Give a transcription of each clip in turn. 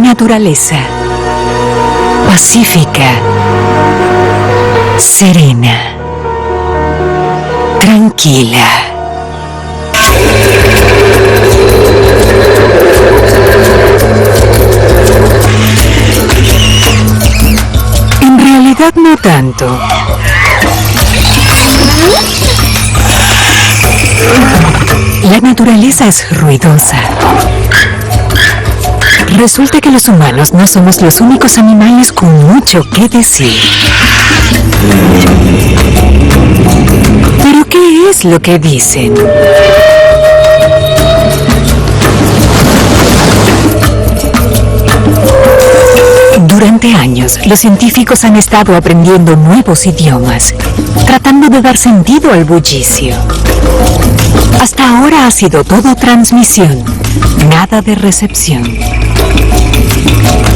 naturaleza. Pacífica, serena, tranquila. En realidad no tanto. La naturaleza es ruidosa. Resulta que los humanos no somos los únicos animales con mucho que decir. ¿Pero qué es lo que dicen? Durante años, los científicos han estado aprendiendo nuevos idiomas, tratando de dar sentido al bullicio. Hasta ahora ha sido todo transmisión, nada de recepción.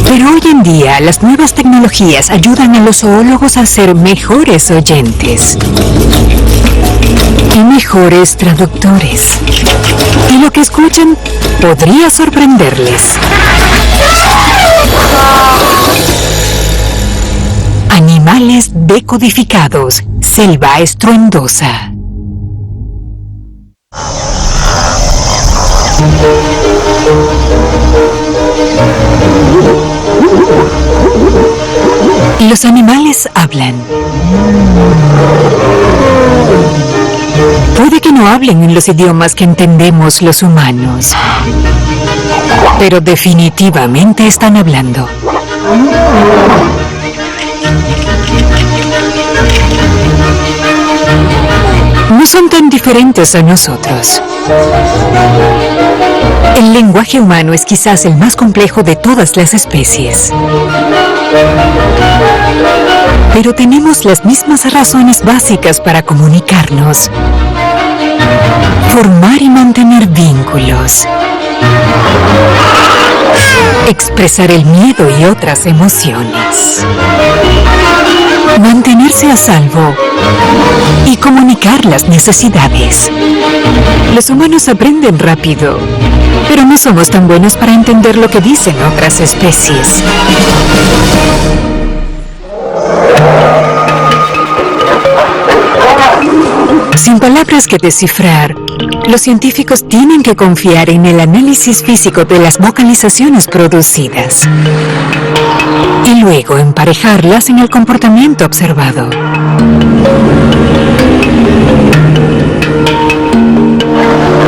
Pero hoy en día, las nuevas tecnologías ayudan a los zoólogos a ser mejores oyentes y mejores traductores. Y lo que escuchan podría sorprenderles. Animales decodificados, selva estruendosa. Los animales hablan. Puede que no hablen en los idiomas que entendemos los humanos, pero definitivamente están hablando. No son tan diferentes a nosotros. El lenguaje humano es quizás el más complejo de todas las especies. Pero tenemos las mismas razones básicas para comunicarnos, formar y mantener vínculos, expresar el miedo y otras emociones, mantenerse a salvo y comunicar las necesidades. Los humanos aprenden rápido, pero no somos tan buenos para entender lo que dicen otras especies. Sin palabras que descifrar, los científicos tienen que confiar en el análisis físico de las vocalizaciones producidas y luego emparejarlas en el comportamiento observado.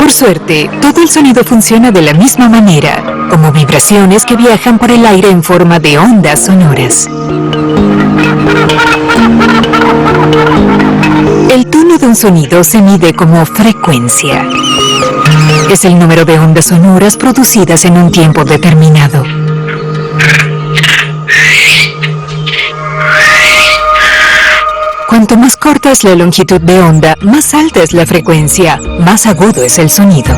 Por suerte, todo el sonido funciona de la misma manera, como vibraciones que viajan por el aire en forma de ondas sonoras. El tono de un sonido se mide como frecuencia. Es el número de ondas sonoras producidas en un tiempo determinado. Cuanto más corta es la longitud de onda, más alta es la frecuencia, más agudo es el sonido.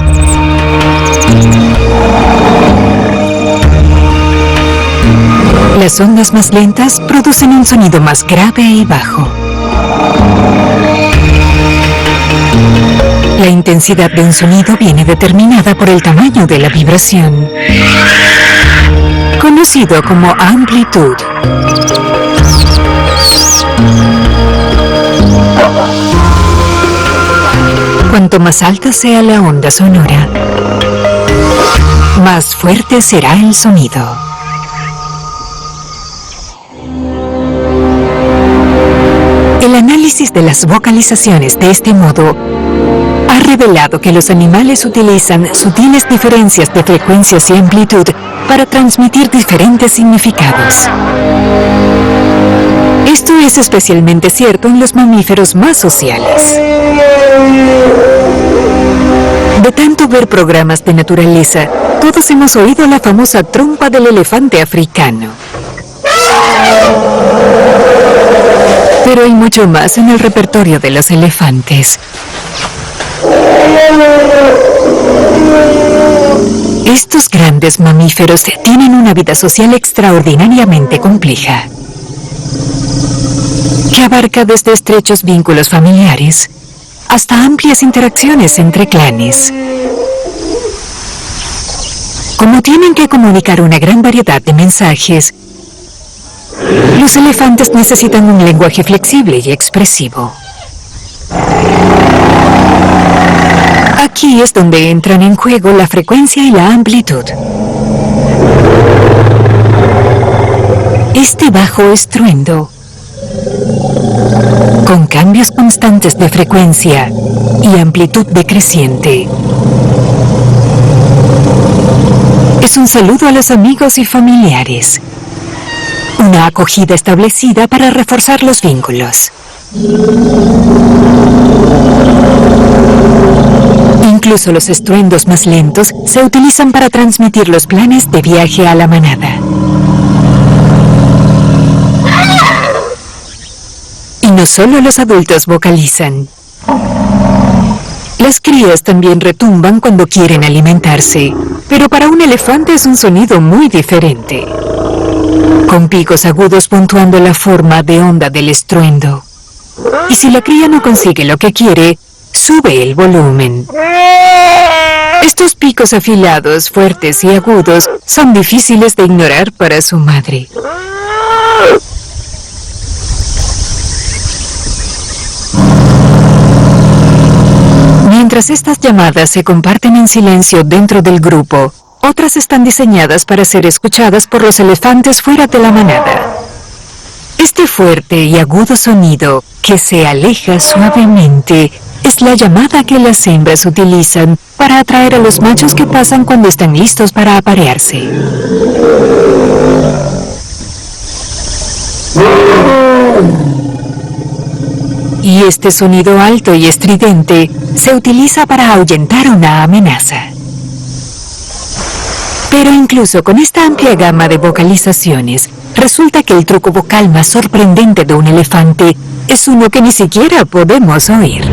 Las ondas más lentas producen un sonido más grave y bajo. La intensidad de un sonido viene determinada por el tamaño de la vibración, conocido como amplitud. Cuanto más alta sea la onda sonora, más fuerte será el sonido. El análisis de las vocalizaciones de este modo ha revelado que los animales utilizan sutiles diferencias de frecuencias y amplitud para transmitir diferentes significados. Esto es especialmente cierto en los mamíferos más sociales. De tanto ver programas de naturaleza, todos hemos oído la famosa trompa del elefante africano. Pero hay mucho más en el repertorio de los elefantes. Estos grandes mamíferos tienen una vida social extraordinariamente compleja, que abarca desde estrechos vínculos familiares hasta amplias interacciones entre clanes. Como tienen que comunicar una gran variedad de mensajes, los elefantes necesitan un lenguaje flexible y expresivo. Aquí es donde entran en juego la frecuencia y la amplitud. Este bajo estruendo, con cambios constantes de frecuencia y amplitud decreciente, es un saludo a los amigos y familiares. Una acogida establecida para reforzar los vínculos. Incluso los estruendos más lentos se utilizan para transmitir los planes de viaje a la manada. Y no solo los adultos vocalizan. Las crías también retumban cuando quieren alimentarse, pero para un elefante es un sonido muy diferente, con picos agudos puntuando la forma de onda del estruendo. Y si la cría no consigue lo que quiere, sube el volumen. Estos picos afilados, fuertes y agudos son difíciles de ignorar para su madre. Mientras estas llamadas se comparten en silencio dentro del grupo, otras están diseñadas para ser escuchadas por los elefantes fuera de la manada. Este fuerte y agudo sonido, que se aleja suavemente, es la llamada que las hembras utilizan para atraer a los machos que pasan cuando están listos para aparearse. Y este sonido alto y estridente se utiliza para ahuyentar una amenaza. Pero incluso con esta amplia gama de vocalizaciones, resulta que el truco vocal más sorprendente de un elefante es uno que ni siquiera podemos oír.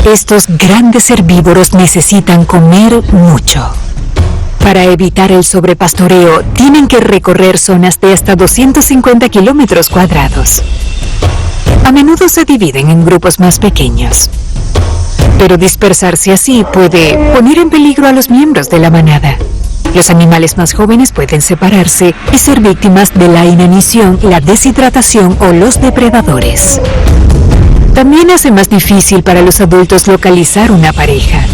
Estos grandes herbívoros necesitan comer mucho. Para evitar el sobrepastoreo, tienen que recorrer zonas de hasta 250 kilómetros cuadrados. A menudo se dividen en grupos más pequeños. Pero dispersarse así puede poner en peligro a los miembros de la manada. Los animales más jóvenes pueden separarse y ser víctimas de la inanición, la deshidratación o los depredadores. También hace más difícil para los adultos localizar una pareja.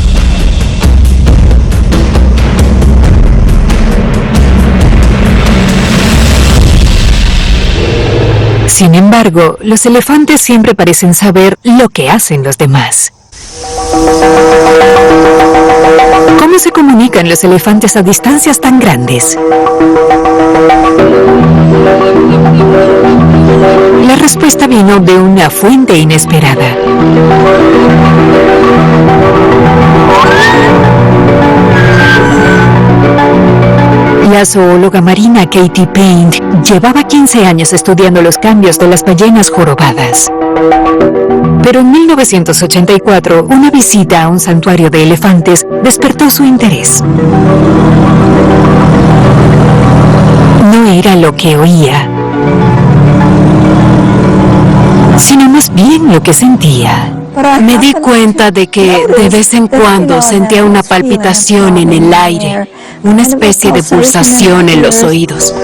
Sin embargo, los elefantes siempre parecen saber lo que hacen los demás. ¿Cómo se comunican los elefantes a distancias tan grandes? La respuesta vino de una fuente inesperada. La zoóloga marina Katie Paint llevaba 15 años estudiando los cambios de las ballenas jorobadas. Pero en 1984, una visita a un santuario de elefantes despertó su interés. No era lo que oía, sino más bien lo que sentía. Me di cuenta de que de vez en cuando sentía una palpitación en el aire, una especie de pulsación en los oídos.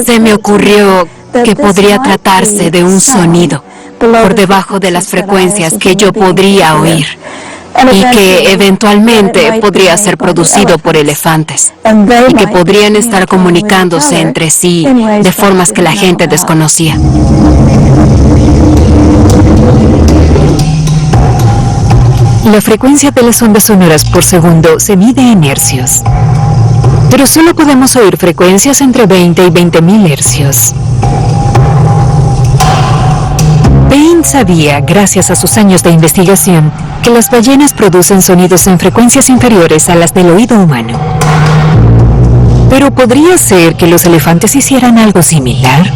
Se me ocurrió que podría tratarse de un sonido por debajo de las frecuencias que yo podría oír y que eventualmente podría ser producido por elefantes y que podrían estar comunicándose entre sí de formas que la gente desconocía. La frecuencia de las ondas sonoras por segundo se mide en hercios. Pero solo podemos oír frecuencias entre 20 y 20.000 hercios. Payne sabía, gracias a sus años de investigación, que las ballenas producen sonidos en frecuencias inferiores a las del oído humano. Pero ¿podría ser que los elefantes hicieran algo similar?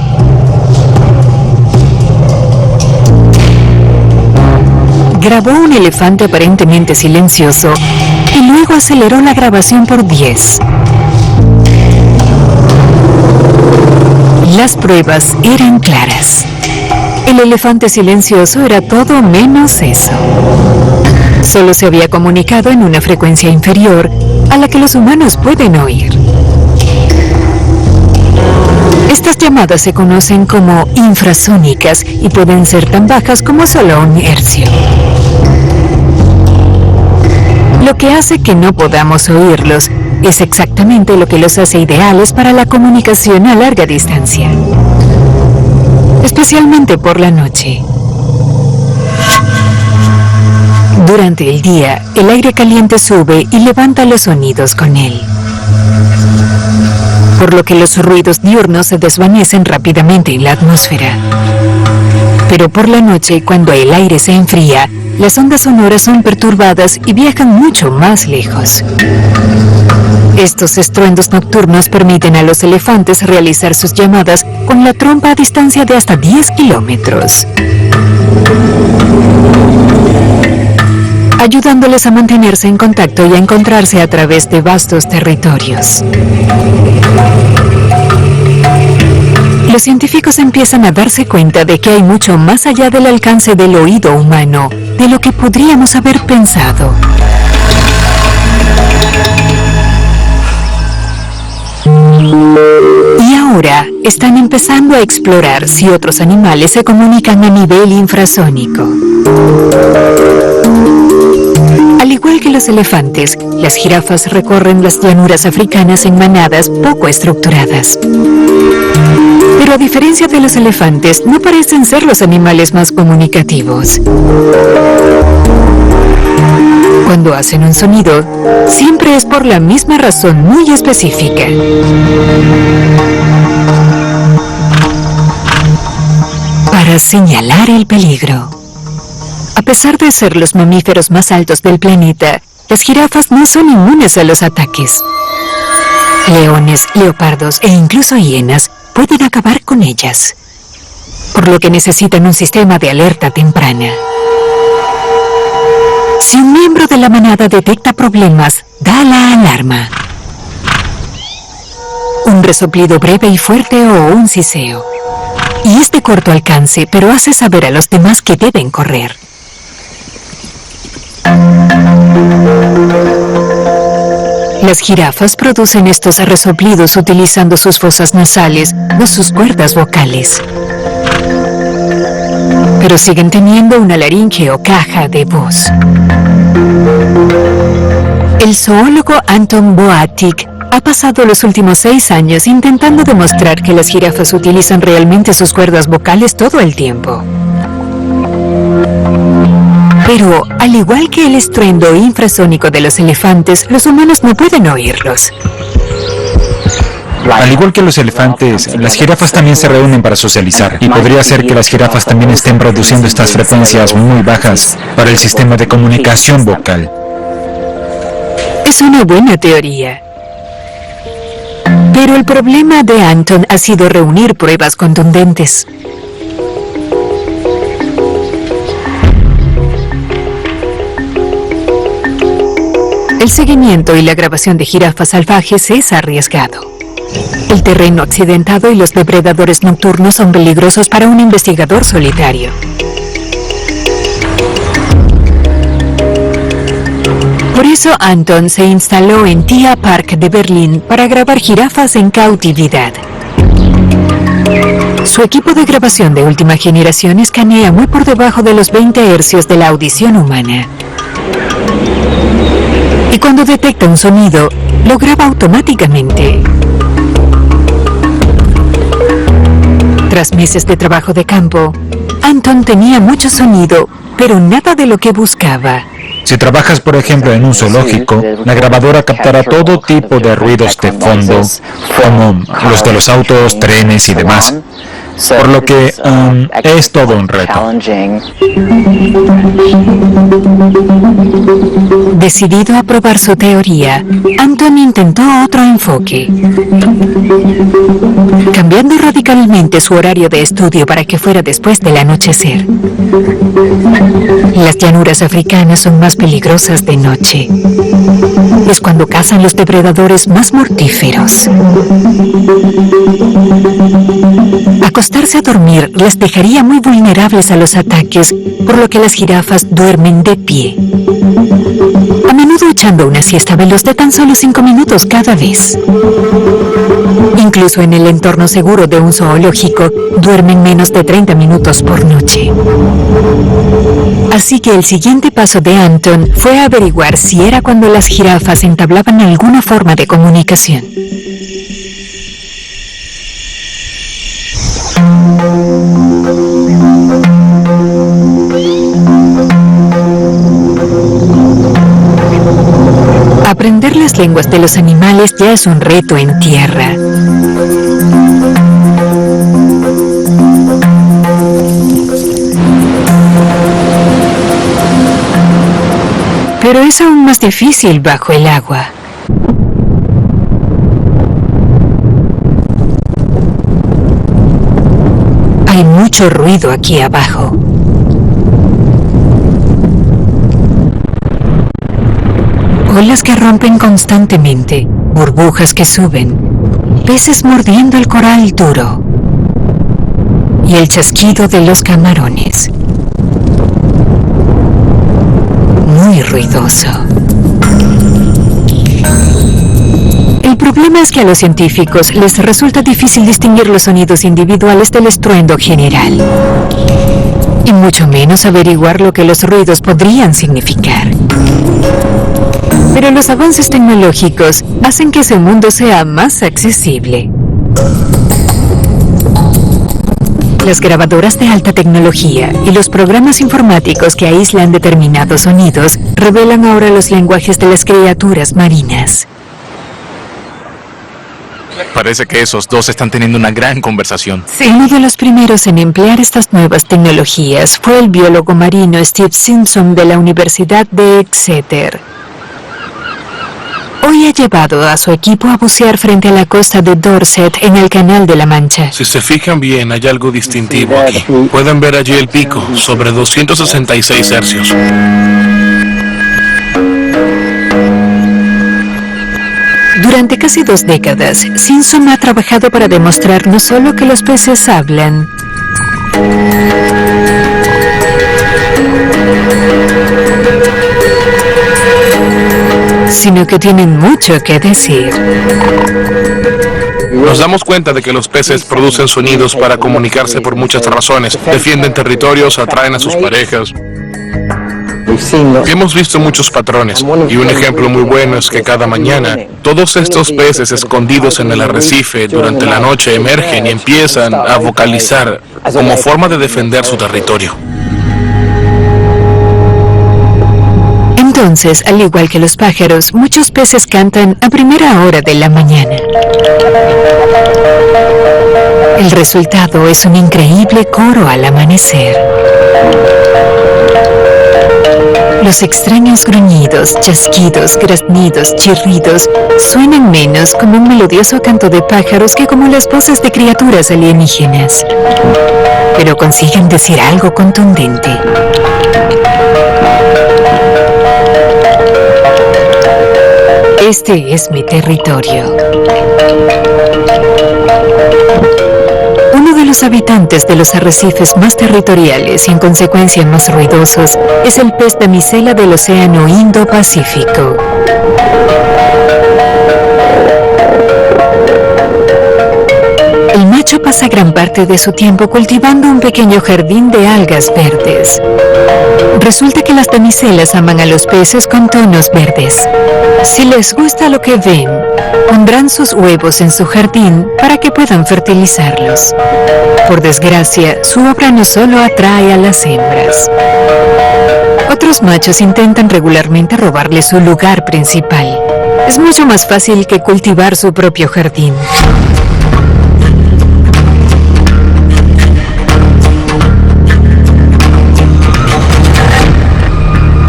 Grabó un elefante aparentemente silencioso y luego aceleró la grabación por 10. Las pruebas eran claras. El elefante silencioso era todo menos eso. Solo se había comunicado en una frecuencia inferior a la que los humanos pueden oír. Estas llamadas se conocen como infrasónicas y pueden ser tan bajas como solo un hercio. Lo que hace que no podamos oírlos es exactamente lo que los hace ideales para la comunicación a larga distancia, especialmente por la noche. Durante el día, el aire caliente sube y levanta los sonidos con él, por lo que los ruidos diurnos se desvanecen rápidamente en la atmósfera. Pero por la noche, cuando el aire se enfría, las ondas sonoras son perturbadas y viajan mucho más lejos. Estos estruendos nocturnos permiten a los elefantes realizar sus llamadas con la trompa a distancia de hasta 10 kilómetros, ayudándoles a mantenerse en contacto y a encontrarse a través de vastos territorios. Los científicos empiezan a darse cuenta de que hay mucho más allá del alcance del oído humano de lo que podríamos haber pensado. Y ahora están empezando a explorar si otros animales se comunican a nivel infrasónico. Al igual que los elefantes, las jirafas recorren las llanuras africanas en manadas poco estructuradas. Pero a diferencia de los elefantes, no parecen ser los animales más comunicativos. Cuando hacen un sonido, siempre es por la misma razón muy específica. Para señalar el peligro. A pesar de ser los mamíferos más altos del planeta, las jirafas no son inmunes a los ataques. Leones, leopardos e incluso hienas pueden acabar con ellas, por lo que necesitan un sistema de alerta temprana. Si un miembro de la manada detecta problemas, da la alarma. Un resoplido breve y fuerte o un siseo. Y es de corto alcance, pero hace saber a los demás que deben correr. Las jirafas producen estos resoplidos utilizando sus fosas nasales, no sus cuerdas vocales. Pero siguen teniendo una laringe o caja de voz. El zoólogo Anton Boatic ha pasado los últimos 6 años intentando demostrar que las jirafas utilizan realmente sus cuerdas vocales todo el tiempo. Pero, al igual que el estruendo infrasónico de los elefantes, los humanos no pueden oírlos. Al igual que los elefantes, las jirafas también se reúnen para socializar, y podría ser que las jirafas también estén produciendo estas frecuencias muy bajas para el sistema de comunicación vocal. Es una buena teoría. Pero el problema de Anton ha sido reunir pruebas contundentes. El seguimiento y la grabación de jirafas salvajes es arriesgado. El terreno accidentado y los depredadores nocturnos son peligrosos para un investigador solitario. Por eso Anton se instaló en Tia Park de Berlín para grabar jirafas en cautividad. Su equipo de grabación de última generación escanea muy por debajo de los 20 hercios de la audición humana. Y cuando detecta un sonido, lo graba automáticamente. Tras meses de trabajo de campo, Anton tenía mucho sonido, pero nada de lo que buscaba. Si trabajas, por ejemplo, en un zoológico, la grabadora captará todo tipo de ruidos de fondo, como los de los autos, trenes y demás. Por lo que es todo un reto. Decidido a probar su teoría, Anton intentó otro enfoque, cambiando radicalmente su horario de estudio para que fuera después del anochecer. Las llanuras africanas son más peligrosas de noche. Es cuando cazan los depredadores más mortíferos. acostarse a dormir les dejaría muy vulnerables a los ataques, por lo que las jirafas duermen de pie, a menudo echando una siesta veloz de tan solo 5 minutos cada vez. Incluso en el entorno seguro de un zoológico, duermen menos de 30 minutos por noche. Así que el siguiente paso de Anton fue averiguar si era cuando las jirafas entablaban alguna forma de comunicación. Aprender las lenguas de los animales ya es un reto en tierra. Pero es aún más difícil bajo el agua. Hay mucho ruido aquí abajo. Olas que rompen constantemente, burbujas que suben, peces mordiendo el coral duro y el chasquido de los camarones. Muy ruidoso. El problema es que a los científicos les resulta difícil distinguir los sonidos individuales del estruendo general, y mucho menos averiguar lo que los ruidos podrían significar. Pero los avances tecnológicos hacen que ese mundo sea más accesible. Las grabadoras de alta tecnología y los programas informáticos que aíslan determinados sonidos revelan ahora los lenguajes de las criaturas marinas. Parece que esos dos están teniendo una gran conversación. Sí. Uno de los primeros en emplear estas nuevas tecnologías fue el biólogo marino Steve Simpson de la Universidad de Exeter. Hoy ha llevado a su equipo a bucear frente a la costa de Dorset en el Canal de la Mancha. Si se fijan bien, hay algo distintivo aquí. Pueden ver allí el pico, sobre 266 hercios. Durante casi 2 décadas, Simpson ha trabajado para demostrar no solo que los peces hablan, sino que tienen mucho que decir. Nos damos cuenta de que los peces producen sonidos para comunicarse por muchas razones. Defienden territorios, atraen a sus parejas. Hemos visto muchos patrones, y un ejemplo muy bueno es que cada mañana, todos estos peces escondidos en el arrecife durante la noche emergen y empiezan a vocalizar como forma de defender su territorio. Entonces, al igual que los pájaros, muchos peces cantan a primera hora de la mañana. El resultado es un increíble coro al amanecer. Los extraños gruñidos, chasquidos, graznidos, chirridos suenan menos como un melodioso canto de pájaros que como las voces de criaturas alienígenas. Pero consiguen decir algo contundente. Este es mi territorio. Uno de los habitantes de los arrecifes más territoriales y en consecuencia más ruidosos es el pez damisela del Océano Indo-Pacífico. El macho pasa gran parte de su tiempo cultivando un pequeño jardín de algas verdes. Resulta que las damiselas aman a los peces con tonos verdes. Si les gusta lo que ven, pondrán sus huevos en su jardín para que puedan fertilizarlos. Por desgracia, su obra no solo atrae a las hembras. Otros machos intentan regularmente robarle su lugar principal. Es mucho más fácil que cultivar su propio jardín.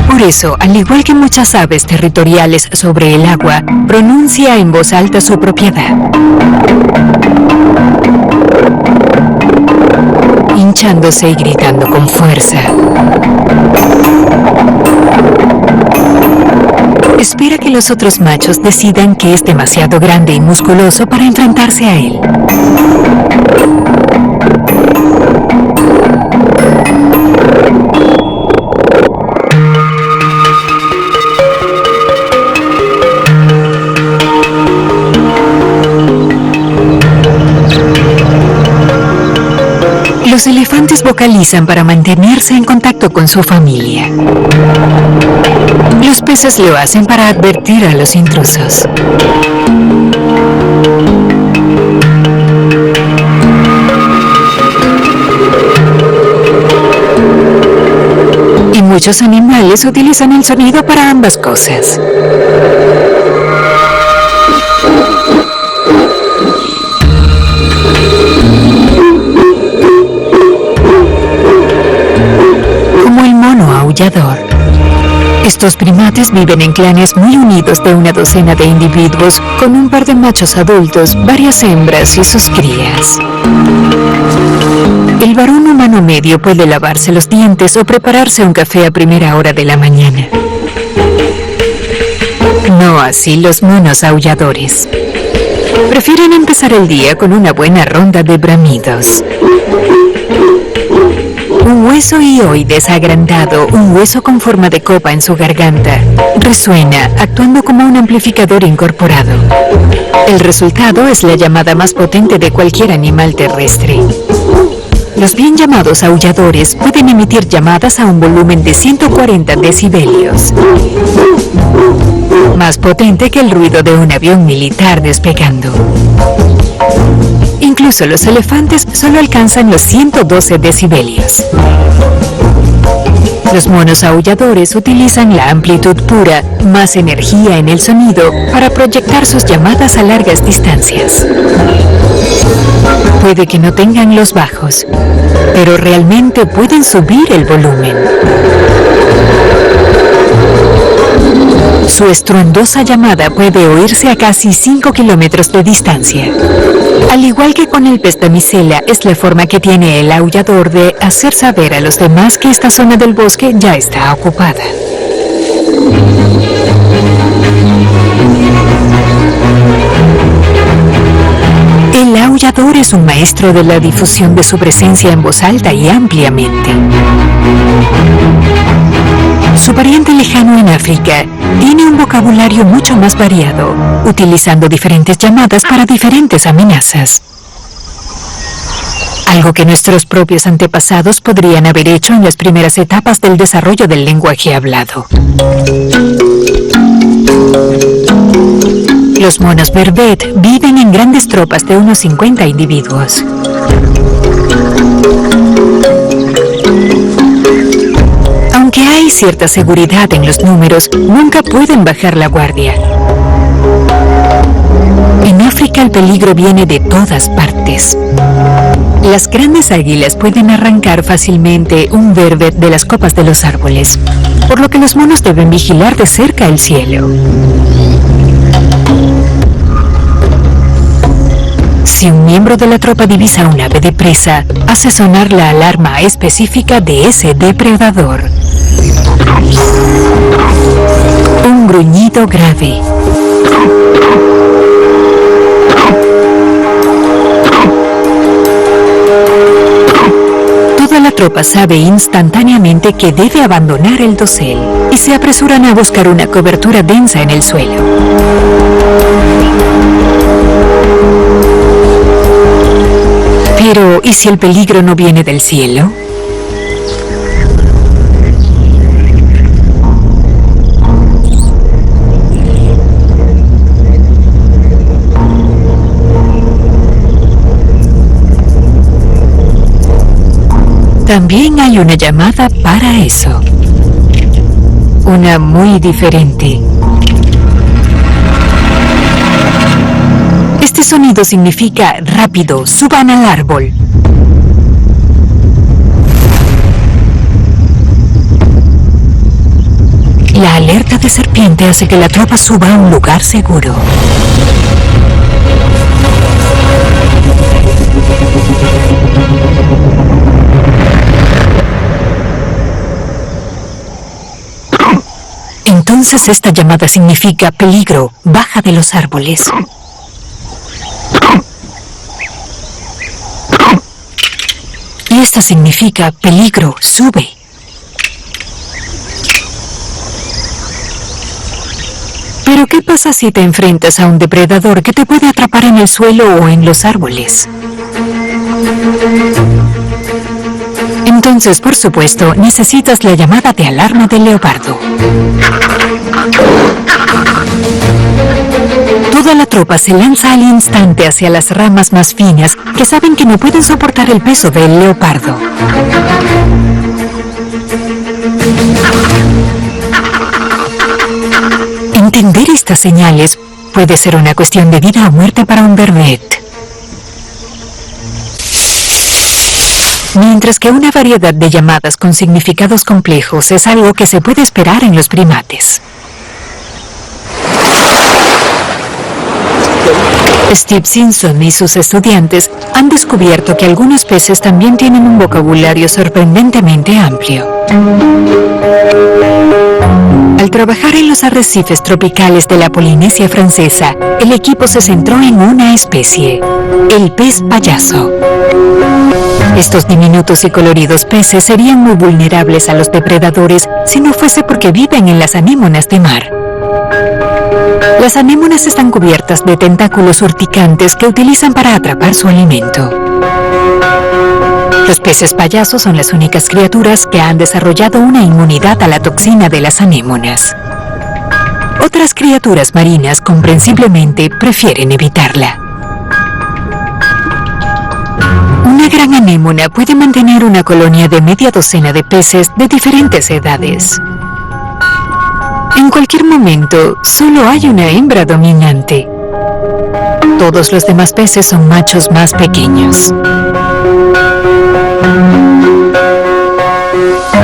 Por eso, al igual que muchas aves territoriales sobre el agua, pronuncia en voz alta su propiedad, hinchándose y gritando con fuerza. Espera que los otros machos decidan que es demasiado grande y musculoso para enfrentarse a él. Los elefantes vocalizan para mantenerse en contacto con su familia. Los peces lo hacen para advertir a los intrusos. Y muchos animales utilizan el sonido para ambas cosas. Como el mono aullador. Estos primates viven en clanes muy unidos de una docena de individuos, con un par de machos adultos, varias hembras y sus crías. El varón humano medio puede lavarse los dientes o prepararse un café a primera hora de la mañana. No así los monos aulladores. Prefieren empezar el día con una buena ronda de bramidos. Un hueso hioides agrandado, un hueso con forma de copa en su garganta, resuena, actuando como un amplificador incorporado. El resultado es la llamada más potente de cualquier animal terrestre. Los bien llamados aulladores pueden emitir llamadas a un volumen de 140 decibelios. Más potente que el ruido de un avión militar despegando. Incluso los elefantes solo alcanzan los 112 decibelios. Los monos aulladores utilizan la amplitud pura, más energía en el sonido, para proyectar sus llamadas a largas distancias. Puede que no tengan los bajos, pero realmente pueden subir el volumen. Su estruendosa llamada puede oírse a casi 5 kilómetros de distancia. Al igual que con el pez damisela, es la forma que tiene el aullador de hacer saber a los demás que esta zona del bosque ya está ocupada. El aullador es un maestro de la difusión de su presencia en voz alta y ampliamente. Su pariente lejano en África tiene un vocabulario mucho más variado, utilizando diferentes llamadas para diferentes amenazas. Algo que nuestros propios antepasados podrían haber hecho en las primeras etapas del desarrollo del lenguaje hablado. Los monos vervet viven en grandes tropas de unos 50 individuos. Aunque hay cierta seguridad en los números, nunca pueden bajar la guardia. En África el peligro viene de todas partes. Las grandes águilas pueden arrancar fácilmente un vervet de las copas de los árboles, por lo que los monos deben vigilar de cerca el cielo. Si un miembro de la tropa divisa un ave de presa, hace sonar la alarma específica de ese depredador. Un gruñido grave. Toda la tropa sabe instantáneamente que debe abandonar el dosel y se apresuran a buscar una cobertura densa en el suelo. Pero, ¿y si el peligro no viene del cielo? También hay una llamada para eso. Una muy diferente. Este sonido significa rápido, suban al árbol. La alerta de serpiente hace que la tropa suba a un lugar seguro. Entonces esta llamada significa peligro, baja de los árboles. Y esta significa peligro, sube. Pero ¿qué pasa si te enfrentas a un depredador que te puede atrapar en el suelo o en los árboles? Entonces, por supuesto, necesitas la llamada de alarma del leopardo. Toda la tropa se lanza al instante hacia las ramas más finas que saben que no pueden soportar el peso del leopardo. Entender estas señales puede ser una cuestión de vida o muerte para un vervet. Mientras que una variedad de llamadas con significados complejos es algo que se puede esperar en los primates. Steve Simpson y sus estudiantes han descubierto que algunos peces también tienen un vocabulario sorprendentemente amplio. Al trabajar en los arrecifes tropicales de la Polinesia Francesa, el equipo se centró en una especie, el pez payaso. Estos diminutos y coloridos peces serían muy vulnerables a los depredadores si no fuese porque viven en las anémonas de mar. Las anémonas están cubiertas de tentáculos urticantes que utilizan para atrapar su alimento. Los peces payasos son las únicas criaturas que han desarrollado una inmunidad a la toxina de las anémonas. Otras criaturas marinas comprensiblemente prefieren evitarla. Una gran anémona puede mantener una colonia de media docena de peces de diferentes edades. En cualquier momento, solo hay una hembra dominante. Todos los demás peces son machos más pequeños.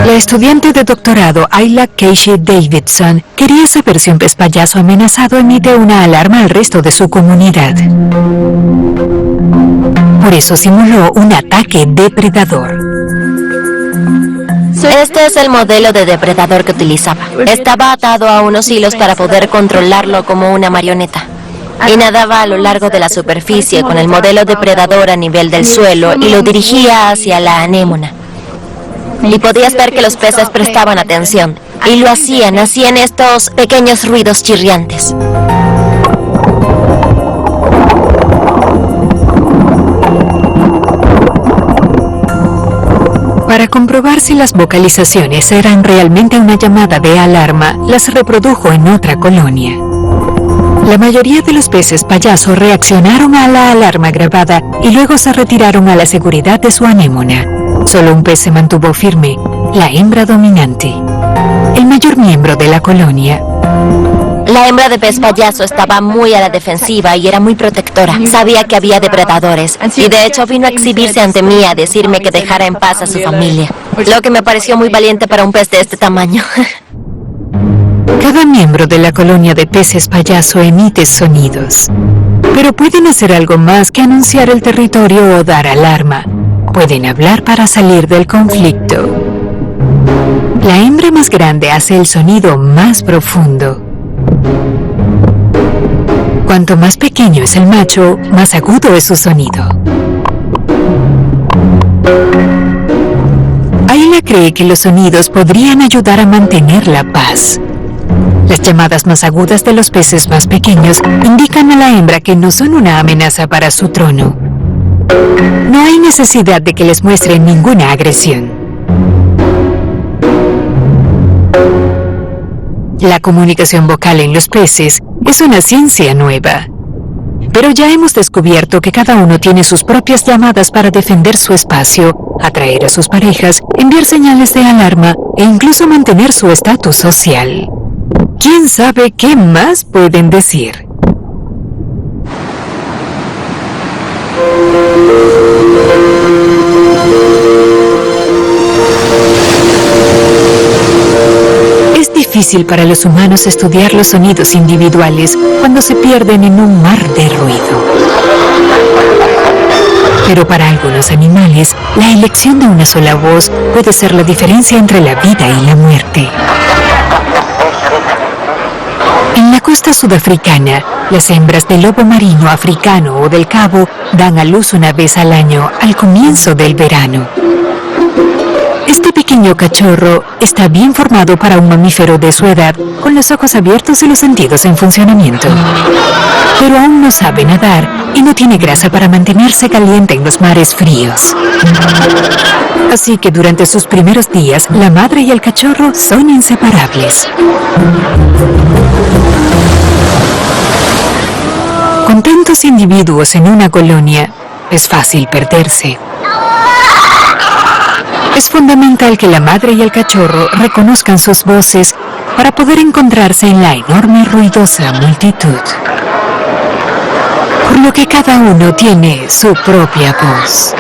La estudiante de doctorado Ayla Casey Davidson quería saber si un pez payaso amenazado emite una alarma al resto de su comunidad. Por eso simuló un ataque depredador. Este es el modelo de depredador que utilizaba. Estaba atado a unos hilos para poder controlarlo como una marioneta. Y nadaba a lo largo de la superficie con el modelo depredador a nivel del suelo y lo dirigía hacia la anémona. Y podías ver que los peces prestaban atención. Y lo hacían estos pequeños ruidos chirriantes. Para comprobar si las vocalizaciones eran realmente una llamada de alarma, las reprodujo en otra colonia. La mayoría de los peces payaso reaccionaron a la alarma grabada y luego se retiraron a la seguridad de su anémona. Solo un pez se mantuvo firme, la hembra dominante, el mayor miembro de la colonia. La hembra de pez payaso estaba muy a la defensiva y era muy protectora. Sabía que había depredadores y de hecho vino a exhibirse ante mí a decirme que dejara en paz a su familia. Lo que me pareció muy valiente para un pez de este tamaño. Cada miembro de la colonia de peces payaso emite sonidos, pero pueden hacer algo más que anunciar el territorio o dar alarma. Pueden hablar para salir del conflicto. La hembra más grande hace el sonido más profundo. Cuanto más pequeño es el macho, más agudo es su sonido. Ayla cree que los sonidos podrían ayudar a mantener la paz. Las llamadas más agudas de los peces más pequeños indican a la hembra que no son una amenaza para su trono. No hay necesidad de que les muestren ninguna agresión. La comunicación vocal en los peces es una ciencia nueva. Pero ya hemos descubierto que cada uno tiene sus propias llamadas para defender su espacio, atraer a sus parejas, enviar señales de alarma e incluso mantener su estatus social. ¿Quién sabe qué más pueden decir? Es difícil para los humanos estudiar los sonidos individuales cuando se pierden en un mar de ruido. Pero para algunos animales, la elección de una sola voz puede ser la diferencia entre la vida y la muerte. En la costa sudafricana, las hembras del lobo marino africano o del cabo dan a luz una vez al año al comienzo del verano. Este pequeño cachorro está bien formado para un mamífero de su edad, con los ojos abiertos y los sentidos en funcionamiento. Pero aún no sabe nadar y no tiene grasa para mantenerse caliente en los mares fríos. Así que durante sus primeros días, la madre y el cachorro son inseparables. Con tantos individuos en una colonia, es fácil perderse. Es fundamental que la madre y el cachorro reconozcan sus voces para poder encontrarse en la enorme ruidosa multitud. Por lo que cada uno tiene su propia voz.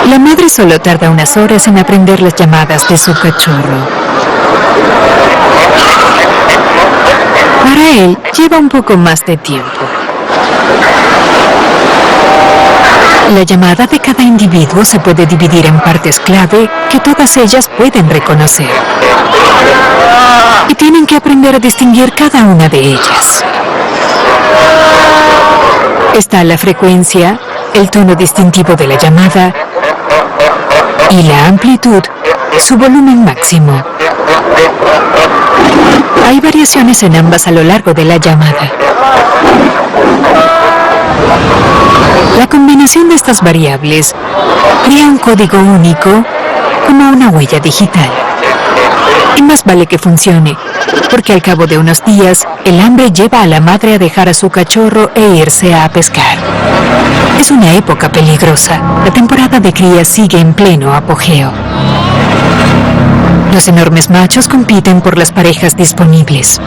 La madre solo tarda unas horas en aprender las llamadas de su cachorro. Para él, lleva un poco más de tiempo. La llamada de cada individuo se puede dividir en partes clave que todas ellas pueden reconocer. Y tienen que aprender a distinguir cada una de ellas. Está la frecuencia, el tono distintivo de la llamada y la amplitud, su volumen máximo. Hay variaciones en ambas a lo largo de la llamada. La combinación de estas variables crea un código único como una huella digital. Y más vale que funcione, porque al cabo de unos días, el hambre lleva a la madre a dejar a su cachorro e irse a pescar. Es una época peligrosa. La temporada de cría sigue en pleno apogeo. Los enormes machos compiten por las parejas disponibles.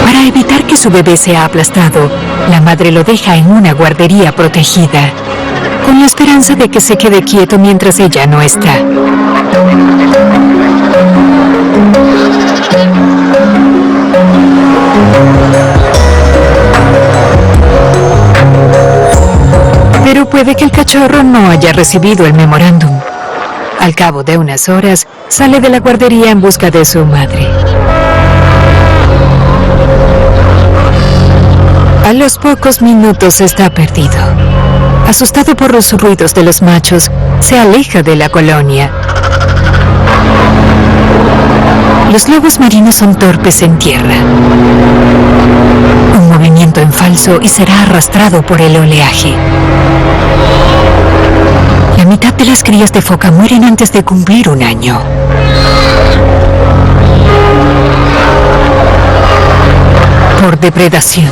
Para evitar que su bebé sea aplastado, la madre lo deja en una guardería protegida, con la esperanza de que se quede quieto mientras ella no está. Pero puede que el cachorro no haya recibido el memorándum. Al cabo de unas horas, sale de la guardería en busca de su madre. A los pocos minutos está perdido. Asustado por los ruidos de los machos, se aleja de la colonia. Los lobos marinos son torpes en tierra. Un movimiento en falso y será arrastrado por el oleaje. La mitad de las crías de foca mueren antes de cumplir un año. Por depredación,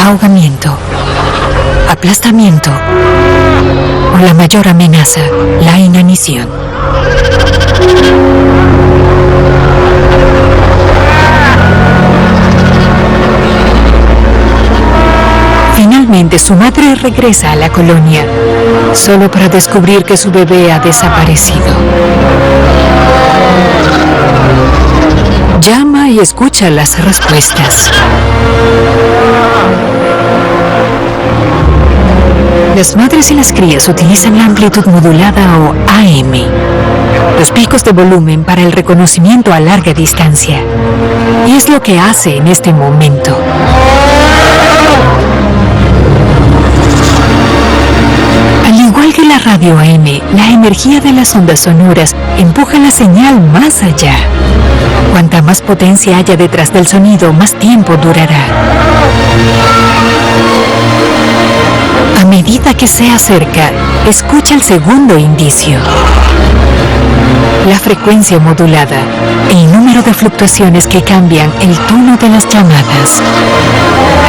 ahogamiento, aplastamiento o la mayor amenaza, la inanición. Finalmente, su madre regresa a la colonia, solo para descubrir que su bebé ha desaparecido. Llama y escucha las respuestas. Las madres y las crías utilizan la amplitud modulada o AM, los picos de volumen para el reconocimiento a larga distancia. Y es lo que hace en este momento. Al igual que la radio AM, la energía de las ondas sonoras empuja la señal más allá. Cuanta más potencia haya detrás del sonido, más tiempo durará. A medida que se acerca, escucha el segundo indicio. La frecuencia modulada, el número de fluctuaciones que cambian el tono de las llamadas.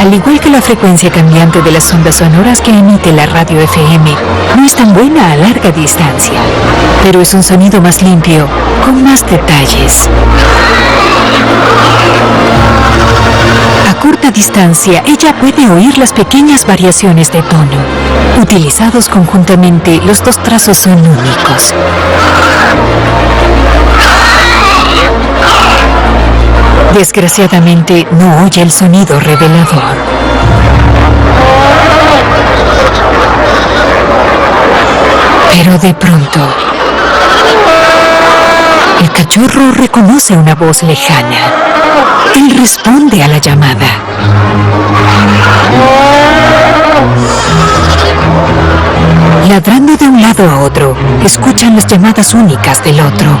Al igual que la frecuencia cambiante de las ondas sonoras que emite la radio FM, no es tan buena a larga distancia, pero es un sonido más limpio, con más detalles. A corta distancia, ella puede oír las pequeñas variaciones de tono. Utilizados conjuntamente, los dos trazos son únicos. Desgraciadamente, no oye el sonido revelador. Pero de pronto, el cachorro reconoce una voz lejana. Él responde a la llamada. Ladrando de un lado a otro, escuchan las llamadas únicas del otro.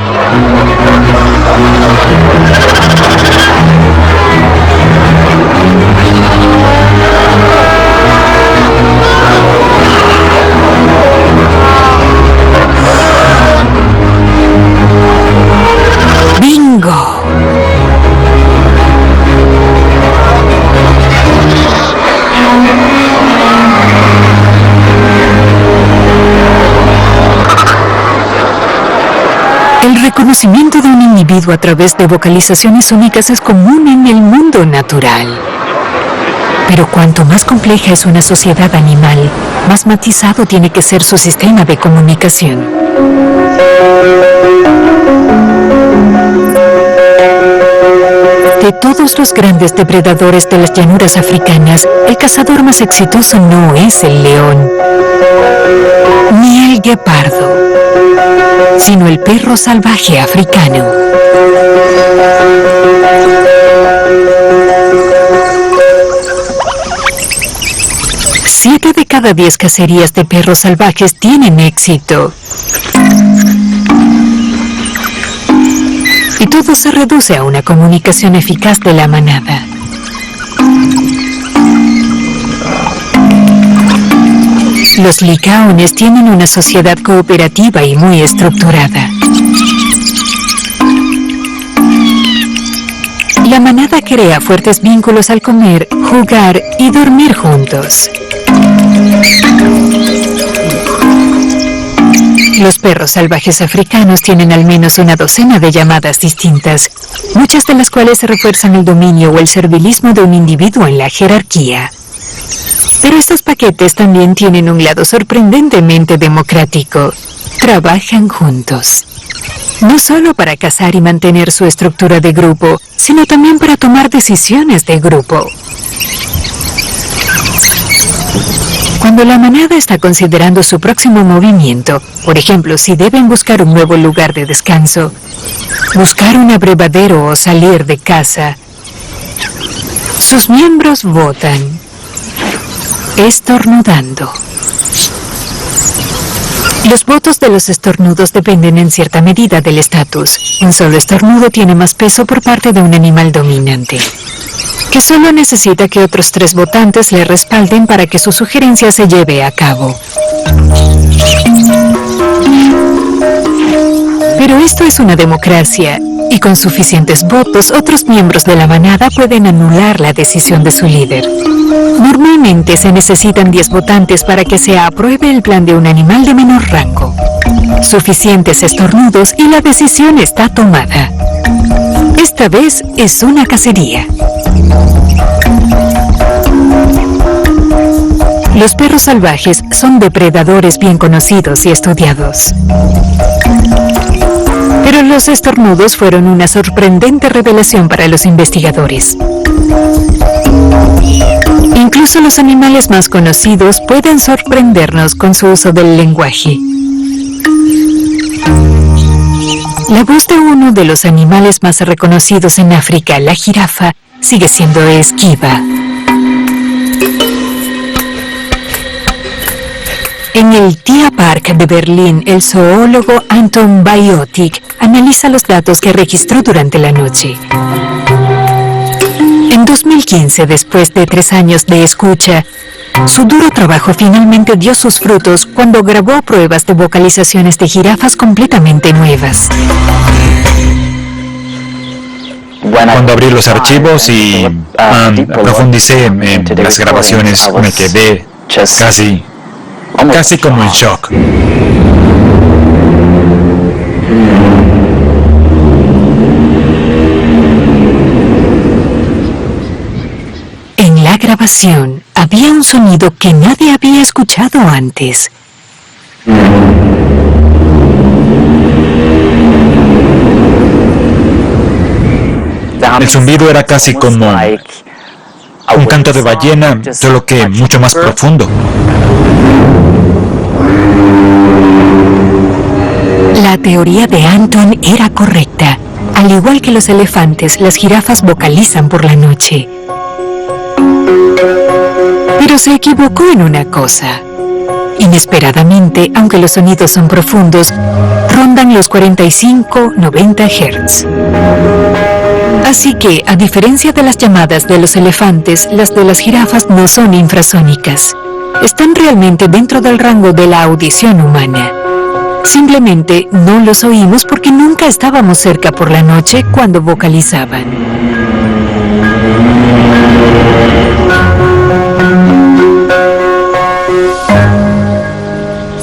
El reconocimiento de un individuo a través de vocalizaciones únicas es común en el mundo natural. Pero cuanto más compleja es una sociedad animal, más matizado tiene que ser su sistema de comunicación. De todos los grandes depredadores de las llanuras africanas, el cazador más exitoso no es el león, ni el guepardo, sino el perro salvaje africano. Siete de cada 10 cacerías de perros salvajes tienen éxito. Y todo se reduce a una comunicación eficaz de la manada. Los licaones tienen una sociedad cooperativa y muy estructurada. La manada crea fuertes vínculos al comer, jugar y dormir juntos. Los perros salvajes africanos tienen al menos una docena de llamadas distintas, muchas de las cuales refuerzan el dominio o el servilismo de un individuo en la jerarquía. Pero estos paquetes también tienen un lado sorprendentemente democrático. Trabajan juntos. No solo para cazar y mantener su estructura de grupo, sino también para tomar decisiones de grupo. Cuando la manada está considerando su próximo movimiento, por ejemplo, si deben buscar un nuevo lugar de descanso, buscar un abrevadero o salir de caza, sus miembros votan, estornudando. Los votos de los estornudos dependen en cierta medida del estatus. Un solo estornudo tiene más peso por parte de un animal dominante, que solo necesita que otros 3 votantes le respalden para que su sugerencia se lleve a cabo. Pero esto es una democracia, y con suficientes votos, otros miembros de la manada pueden anular la decisión de su líder. Normalmente se necesitan 10 votantes para que se apruebe el plan de un animal de menor rango. Suficientes estornudos y la decisión está tomada. Esta vez es una cacería. Los perros salvajes son depredadores bien conocidos y estudiados. Pero los estornudos fueron una sorprendente revelación para los investigadores. Incluso los animales más conocidos pueden sorprendernos con su uso del lenguaje. La voz de uno de los animales más reconocidos en África, la jirafa, sigue siendo esquiva. En el Tierpark de Berlín, el zoólogo Anton Biotik analiza los datos que registró durante la noche. En 2015, después de 3 años de escucha, su duro trabajo finalmente dio sus frutos cuando grabó pruebas de vocalizaciones de jirafas completamente nuevas. Cuando abrí los archivos y profundicé en las grabaciones, me quedé casi como en shock. En la grabación había un sonido que nadie había escuchado antes. El zumbido era casi como un canto de ballena, solo que mucho más profundo. La teoría de Anton era correcta. Al igual que los elefantes, las jirafas vocalizan por la noche. Pero se equivocó en una cosa. Inesperadamente, aunque los sonidos son profundos, rondan los 45-90 Hz. Así que, a diferencia de las llamadas de los elefantes, las de las jirafas no son infrasónicas. Están realmente dentro del rango de la audición humana. Simplemente no los oímos porque nunca estábamos cerca por la noche cuando vocalizaban.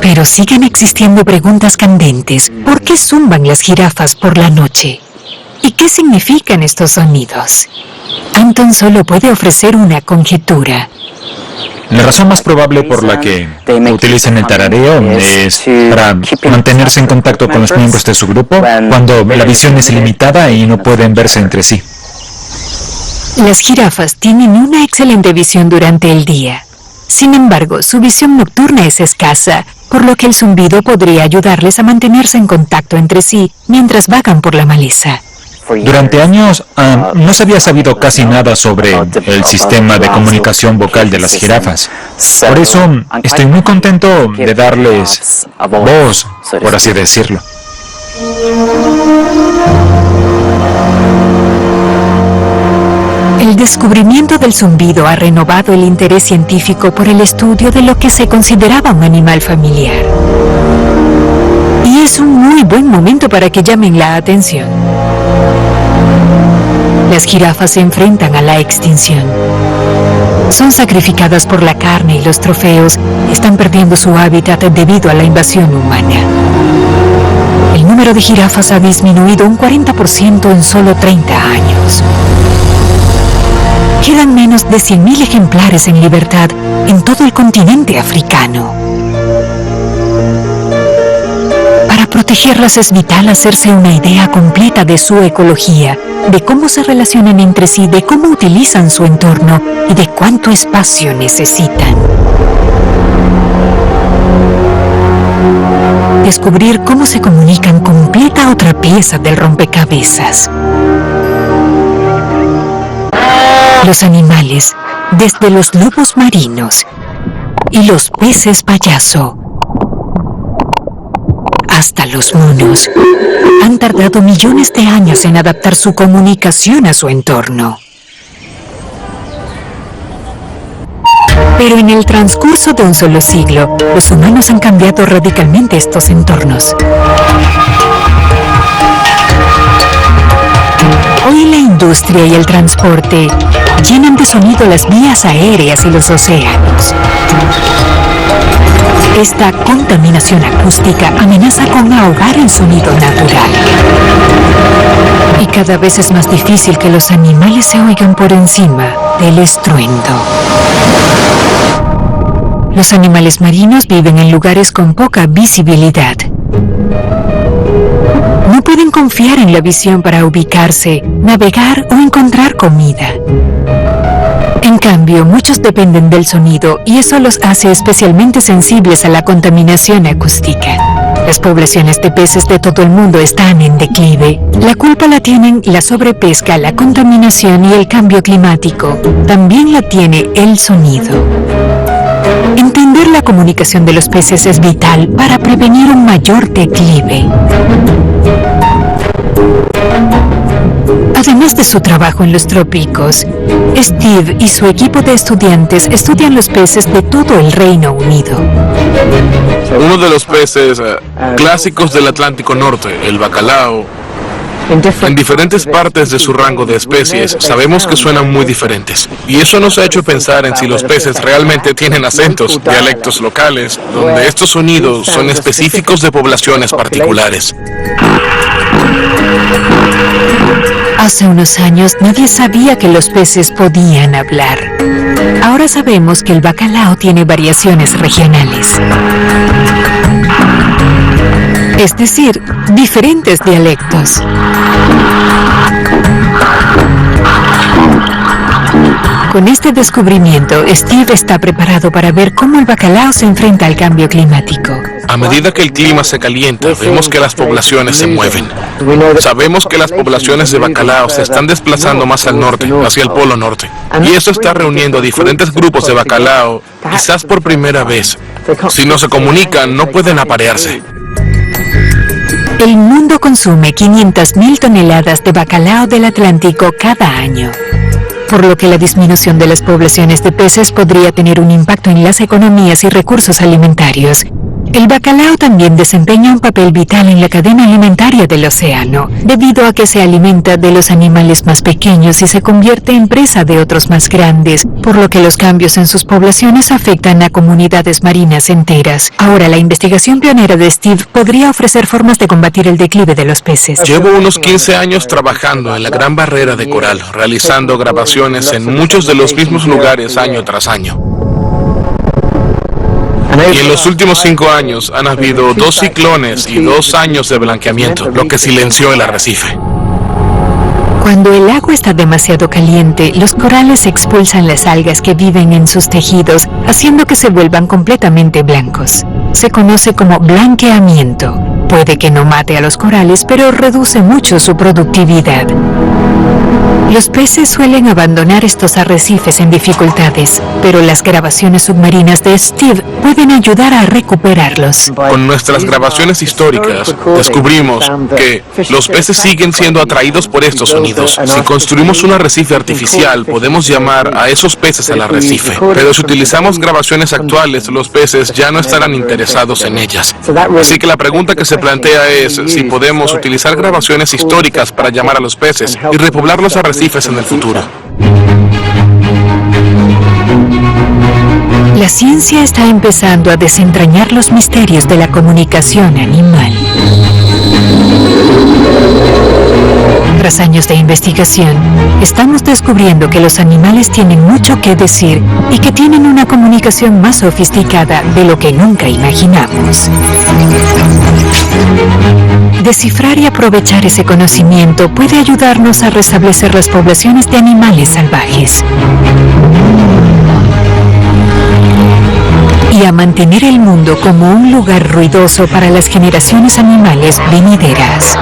Pero Pero siguen existiendo preguntas candentes. ¿Por qué zumban las jirafas por la noche? ¿Y qué significan estos sonidos? Anton solo puede ofrecer una conjetura. La razón más probable por la que utilizan el tarareo es para mantenerse en contacto con los miembros de su grupo cuando la visión es limitada y no pueden verse entre sí. Las jirafas tienen una excelente visión durante el día. Sin embargo, su visión nocturna es escasa, por lo que el zumbido podría ayudarles a mantenerse en contacto entre sí mientras vagan por la maleza. Durante años no se había sabido casi nada sobre el sistema de comunicación vocal de las jirafas. Por eso estoy muy contento de darles voz, por así decirlo. El descubrimiento del zumbido ha renovado el interés científico por el estudio de lo que se consideraba un animal familiar. Y es un muy buen momento para que llamen la atención. Las jirafas se enfrentan a la extinción. Son sacrificadas por la carne y los trofeos están perdiendo su hábitat debido a la invasión humana. El número de jirafas ha disminuido un 40% en solo 30 años. Quedan menos de 100.000 ejemplares en libertad en todo el continente africano. Para protegerlas es vital hacerse una idea completa de su ecología, de cómo se relacionan entre sí, de cómo utilizan su entorno y de cuánto espacio necesitan. Descubrir cómo se comunican completa otra pieza del rompecabezas. Los animales, desde los lobos marinos y los peces payaso, hasta los monos, han tardado millones de años en adaptar su comunicación a su entorno. Pero en el transcurso de un solo siglo, los humanos han cambiado radicalmente estos entornos. Hoy la industria y el transporte llenan de sonido las vías aéreas y los océanos. Esta contaminación acústica amenaza con ahogar el sonido natural. Y cada vez es más difícil que los animales se oigan por encima del estruendo. Los animales marinos viven en lugares con poca visibilidad. No pueden confiar en la visión para ubicarse, navegar o encontrar comida. En cambio, muchos dependen del sonido y eso los hace especialmente sensibles a la contaminación acústica. Las poblaciones de peces de todo el mundo están en declive. La culpa la tienen la sobrepesca, la contaminación y el cambio climático. También la tiene el sonido. Entender la comunicación de los peces es vital para prevenir un mayor declive. Además de su trabajo en los trópicos, Steve y su equipo de estudiantes estudian los peces de todo el Reino Unido. Uno de los peces clásicos del Atlántico Norte, el bacalao, en diferentes partes de su rango de especies, sabemos que suenan muy diferentes. Y eso nos ha hecho pensar en si los peces realmente tienen acentos, dialectos locales, donde estos sonidos son específicos de poblaciones particulares. Hace unos años nadie sabía que los peces podían hablar. Ahora sabemos que el bacalao tiene variaciones regionales. Es decir, diferentes dialectos. Con este descubrimiento, Steve está preparado para ver cómo el bacalao se enfrenta al cambio climático. A medida que el clima se calienta, vemos que las poblaciones se mueven. Sabemos que las poblaciones de bacalao se están desplazando más al norte, hacia el Polo Norte. Y eso está reuniendo a diferentes grupos de bacalao, quizás por primera vez. Si no se comunican, no pueden aparearse. El mundo consume 500.000 toneladas de bacalao del Atlántico cada año, por lo que la disminución de las poblaciones de peces podría tener un impacto en las economías y recursos alimentarios. El bacalao también desempeña un papel vital en la cadena alimentaria del océano, debido a que se alimenta de los animales más pequeños y se convierte en presa de otros más grandes, por lo que los cambios en sus poblaciones afectan a comunidades marinas enteras. Ahora, la investigación pionera de Steve podría ofrecer formas de combatir el declive de los peces. Llevo unos 15 años trabajando en la Gran Barrera de Coral, realizando grabaciones en muchos de los mismos lugares año tras año. Y en los últimos 5 años han habido 2 ciclones y 2 años de blanqueamiento, lo que silenció el arrecife. Cuando el agua está demasiado caliente, los corales expulsan las algas que viven en sus tejidos, haciendo que se vuelvan completamente blancos. Se conoce como blanqueamiento. Puede que no mate a los corales, pero reduce mucho su productividad. Los peces suelen abandonar estos arrecifes en dificultades, pero las grabaciones submarinas de Steve pueden ayudar a recuperarlos. Con nuestras grabaciones históricas, descubrimos que los peces siguen siendo atraídos por estos sonidos. Si construimos un arrecife artificial, podemos llamar a esos peces al arrecife. Pero si utilizamos grabaciones actuales, los peces ya no estarán interesados en ellas. Así que la pregunta que se plantea es si podemos utilizar grabaciones históricas para llamar a los peces y repoblar los arrecifes en el futuro. La ciencia está empezando a desentrañar los misterios de la comunicación animal. Tras años de investigación, estamos descubriendo que los animales tienen mucho que decir y que tienen una comunicación más sofisticada de lo que nunca imaginamos. Descifrar y aprovechar ese conocimiento puede ayudarnos a restablecer las poblaciones de animales salvajes y a mantener el mundo como un lugar ruidoso para las generaciones animales venideras.